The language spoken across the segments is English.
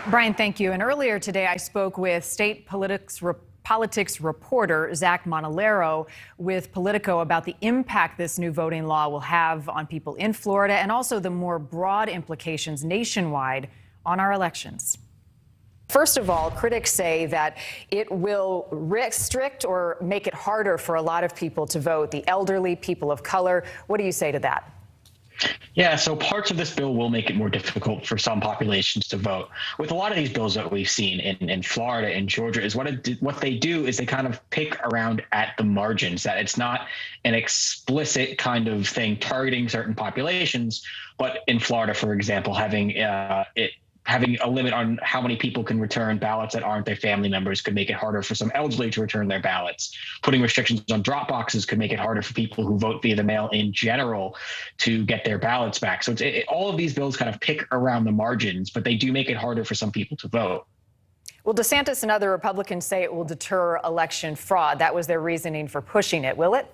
Brian, thank you. And earlier today, I spoke with state politics reporter Zach Montalero with Politico about the impact this new voting law will have on people in Florida and also the more broad implications nationwide on our elections. First of all, critics say that it will restrict or make it harder for a lot of people to vote, the elderly, people of color. What do you say to that? Yeah, so parts of this bill will make it more difficult for some populations to vote. With a lot of these bills that we've seen in Florida and Georgia is what they do is they kind of pick around at the margins, that it's not an explicit kind of thing targeting certain populations. But in Florida, for example, having a limit on how many people can return ballots that aren't their family members could make it harder for some elderly to return their ballots. Putting restrictions on drop boxes could make it harder for people who vote via the mail in general to get their ballots back. So all of these bills kind of pick around the margins, but they do make it harder for some people to vote. Well, DeSantis and other Republicans say it will deter election fraud. That was their reasoning for pushing it. Will it?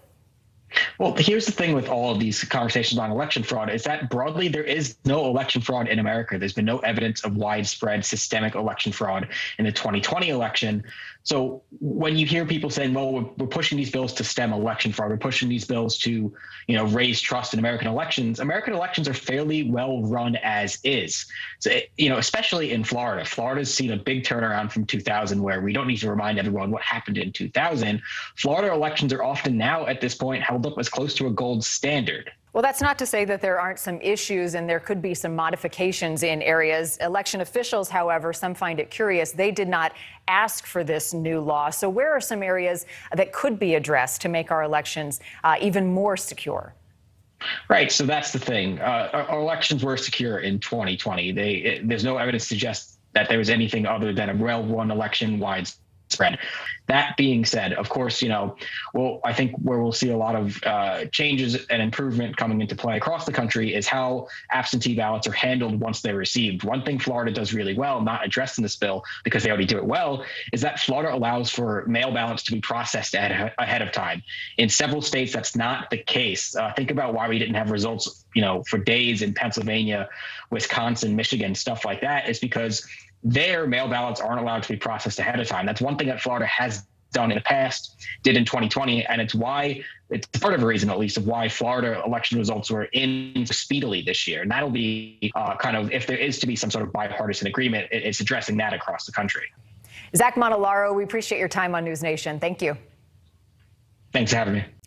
Well, here's the thing with all of these conversations on election fraud is that broadly there is no election fraud in America. There's been no evidence of widespread systemic election fraud in the 2020 election. So when you hear people saying, well, we're pushing these bills to stem election fraud, we're pushing these bills to, raise trust in American elections are fairly well run as is. So, especially in Florida. Florida's seen a big turnaround from 2000, where we don't need to remind everyone what happened in 2000. Florida elections are often now at this point held up as close to a gold standard. Well, that's not to say that there aren't some issues and there could be some modifications in areas. Election officials, however, some find it curious. They did not ask for this new law. So where are some areas that could be addressed to make our elections even more secure? Right. So that's the thing. Our elections were secure in 2020. There's no evidence to suggest that there was anything other than a well-run election widespread. That being said, of course, I think where we'll see a lot of changes and improvement coming into play across the country is how absentee ballots are handled once they're received. One thing Florida does really well, not addressed in this bill because they already do it well, is that Florida allows for mail ballots to be processed ahead of time. In several states, that's not the case. Think about why we didn't have results, for days in Pennsylvania, Wisconsin, Michigan, stuff like that. Is because their mail ballots aren't allowed to be processed ahead of time. That's one thing that Florida has done in the past, did in 2020, and it's part of a reason, at least, of why Florida election results were in speedily this year. And that'll be if there is to be some sort of bipartisan agreement, it's addressing that across the country. Zach Montalero, we appreciate your time on NewsNation. Thank you. Thanks for having me.